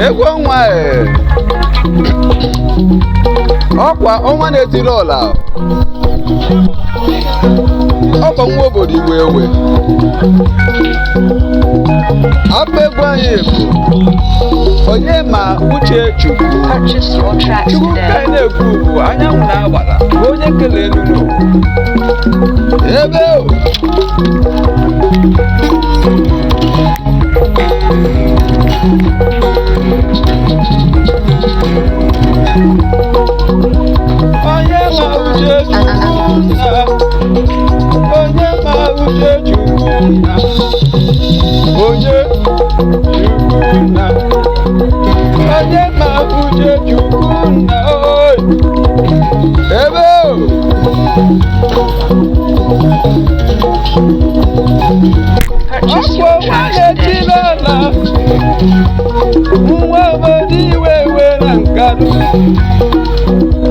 Egwu ọnwa ọkwa ọnwa na-etiri ọla ọkwa nwa obodo iwe ewe abụ egwu anyị bụ onye ma Uche Chukwu ka anyị na-ekwu bụ anyanwụ na-agbara bụ onye kelee n'ụlọ ebe onye ma Uche Chukwu na onye ma Uche Chukwu na ebe ọkwa nwanyị etilela nwa obodo iwe ewe na nkanụ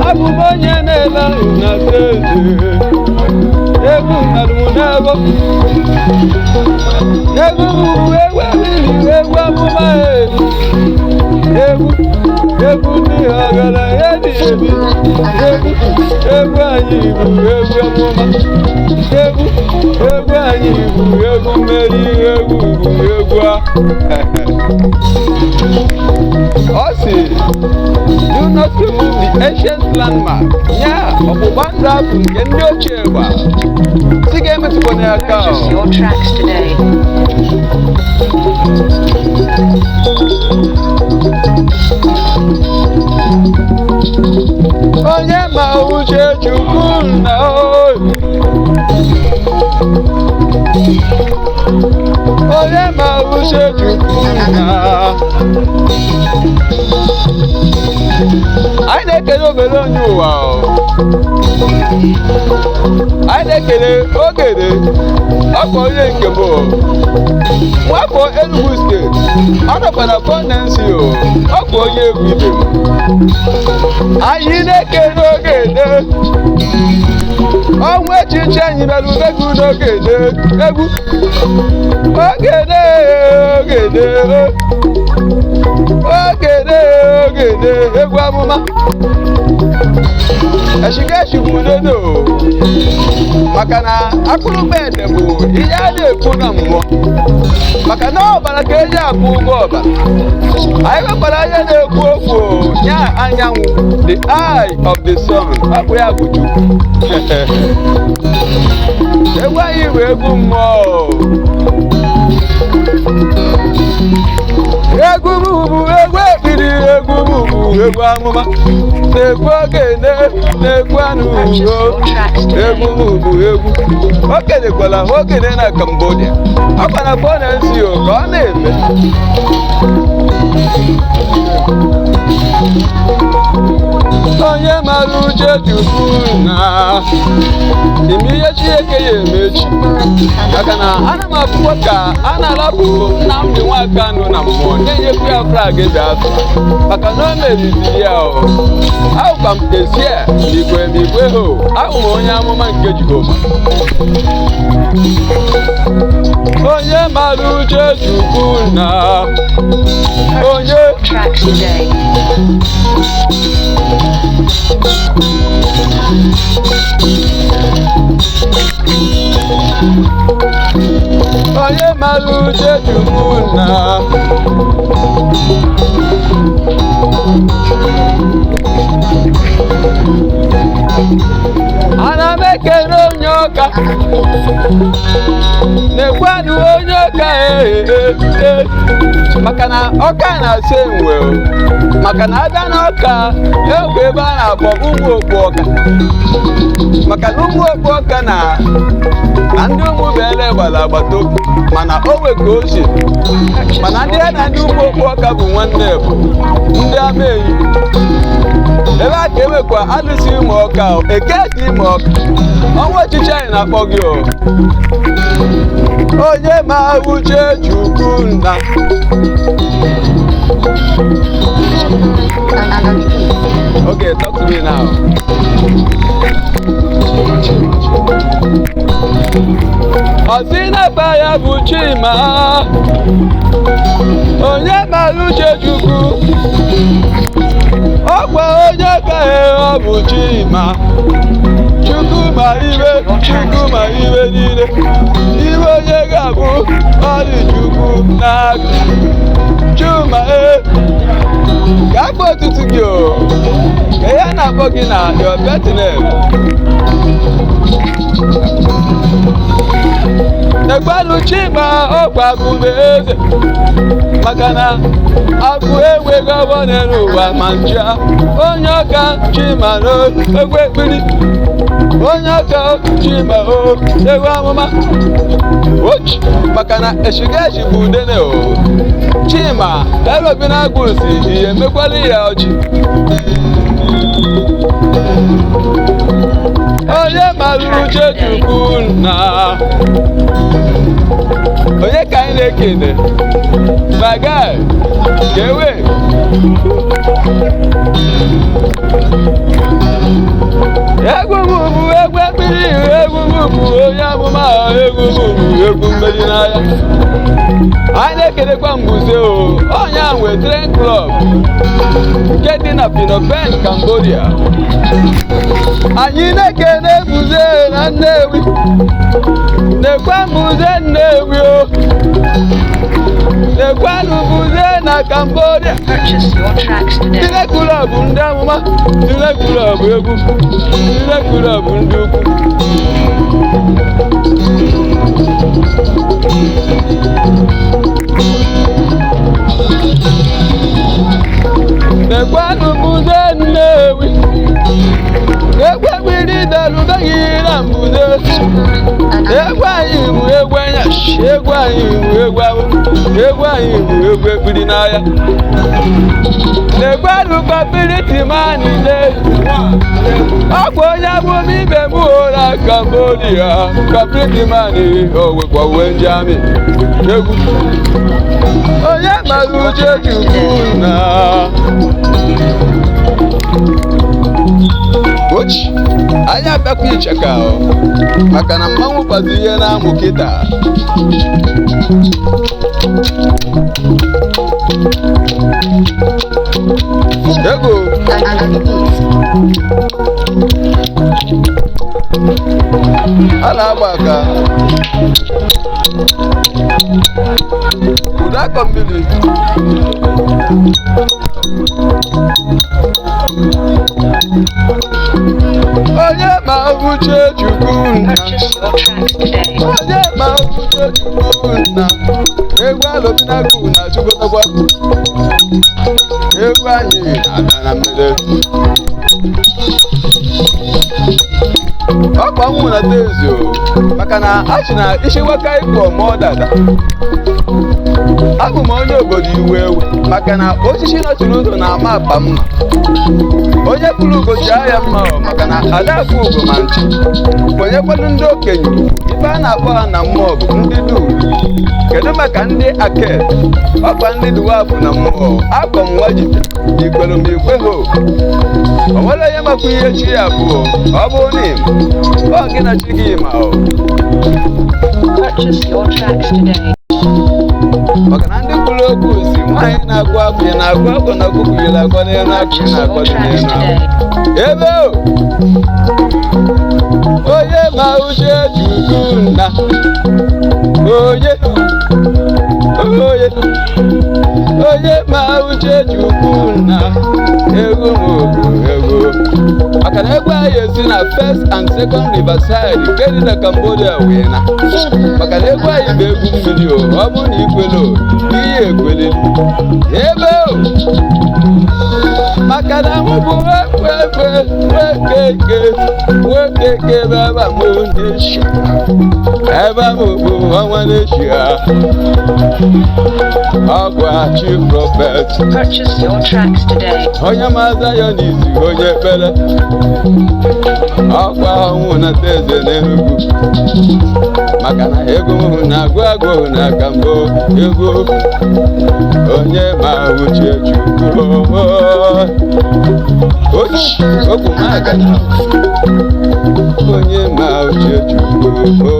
abụ m onye na-ele na teze egwu nnarụ n'ego egwu egwu egwu amụma egwu ndị ọgaranya dị ebi egwu anyị bụ egwu amụma egwu anyị bụ egwu mmeri egwu bụ egwu ọ sị do not remove the ancient landmark nya ọgbụgba ndụ abụ nke ndị ochie gba si ga-emetụkwana ya aka onye ma Uche Chukwu na onye ma Uche Chukwu na anyị na-ekele obere onye ụwa anyị na-ekele ogede ọkwa onye nke bụ nwafọ Enugu steeti ọ nọkwa na kọndensi ọkwa onye egwu ibe m anyị na-ekele ogede ọnwa echiche anyị mere udegwu n'ogede egwu ogede egwu amụma eshigeshigbu udodo maka na akụrụgba ede bụ ihe a na-ekwu na mmụọ maka na ọbara ka eji akpụ ụgwọ ọbara anyị nwekwara ihe na-ekwu okwu nya anyanwụ the eye of the sun ọ bụ ya bụ Chukwu egwu anyị bụ egwu mmụọ egwu bụ egwu ekpiri egwu bụ egwu amụma na-egwu ogene na-egwu anụ ugo egwu bụ egwu o kenekwala ogene na Cambodia ọkwa na kọndensi ka ọ na-eme onye mara Uche Chukwu na ime ihe Chineke ya emechi maka na ana m afụkwa ka a na-alapụ Nnamdi Nwakanụ na mmụọ na-enyekwu ya flag Biafra maka na o meriri ya ahụkwa m ezie n'igwe ho ahụ m onye amụma nke Jehova onye mara Uche Chukwu na onye mara Uche Chukwu na ana m ekele onye ọka na-ekwenụ onye ọka maka na ọka na-asa enwe maka na abịa n'ọka egwu ebe a na-akpọ ụmụ okpu ọka maka na ụmụ okpu ọka na ndị ụmụ bele gbara agbata obi mana o nwe ka o si mana ndị ya na ndị ụmụ okpu ọka bụ nwanne bụ ndị ama enyi ebe a ka enwekwa alụsị ụmụ ọka eketi ụmụ ọka ọnwa ọchịchị anyị na-akpọ gị onye ma Uche Chukwu na okay, talk to me now. Ọsịnaba ya bụ Chima onye mara Uche Chukwu ọkwa onye ka ọ bụ Chima Chukwu ma iwe niile iwe onye ga-abụ ọdị Chukwu n'aka Chuma ga-akpọ otutu gị o ka ya na-akpọ gị na your birth name. Ekwanụ Chima ọkwa akụbe eze maka na akụ enweghị ọgbọ n'ụwa ma ncha onye ọka Chima n'egwu ekpiri onye ọka Chima egwu amụma ochi maka na eshigeshi bụ udene o Chima erobi na agụsi ihe emekwala ya ọchị onye mara Uche Chukwu na onye ka anyị na-ekene my guy kewe egwu bụ egwu ekpiri egwu bụ onye amụma egwu bụ egwu mmeri n'anya anyị na-ekenekwa Mbuze o onye a nwe train club nke dị na Phnom Penh Cambodia anyị na-ekene Mbuze na Nnewi nekwa Mbuze Nnewi o nekwanụ Mbuze na Cambodia Train club ndị amụma Train club egwu Train club ndị ukwu nekwanụ Mbuze Nnewi ekwekwiri dalubeghị na Mbuze egwu anyị bụ egwu enyashi egwu anyị bụ egwu ahụ egwu anyị bụ egwu ekpiri n'ahịa nekwanụ Papiritimani ọkwa onye abụm ibe m ụra Cambodia Papiritimani owekwa uwe ndị amị egwu onye mara Uche Chukwu na ochi anyị abịakwa icheka maka na mmanwụ kwazi ihe na-amụ kịta ego a na-agba aka ụda akọ mmiri onye ma Uche Chukwu na onye ma Uche Chukwu na egwu alụminagu na chukwotakwa egwu anyị na-abịa na mmiri ọkwa nwụ na tezio maka na achị na ishiwaka ịkọ mụọ dada abụ m onye obodo iwe ewe maka na osisi nọchiri ụzọ na-ama apa mma onye kpụrụ ugo ji ahịa mma maka na adakụ ugo ma nchi kwenyekwado ndị okenye ife a na-akpọ ha na mmụọ bụ ndị duru kedu maka ndị aked ọkwa ndị duwafụ na mmụọ akọ m wajite ikwelu m ikwe ho o nwere onye makwa ihe chi ya abụọ ọ bụ na ọ gị na chi gị ma maka na ndị kwuru okwu si nwaanyị na-agụ akwụ ya na-agụ akwụ na ọkụkụ akọ n'elu akụ na-akọ n'elu ebe onye ma Uche Chukwu na onye ma Uche Chukwu na egwu egwu maka na egwu anyị esi na first and second riverside nke dị na Cambodia wee na maka na egwu anyị bụ egwu mmiri ọ bụrụ na ikwelo ihe ekwele ebe maka na mụ bụ nwekeke ebe mụ na-eshi ebe mụ bụ ọnwa na-eshi ha ọgwa chi prọfet onye maza ya n'izu onye ekpere ọkwa ọnwụ na teze n'Enugu maka na ego m na-agụ agụ na Kambo ego onye ma Uche Chukwu ochi okwu m aga onye ma uche Chukwu.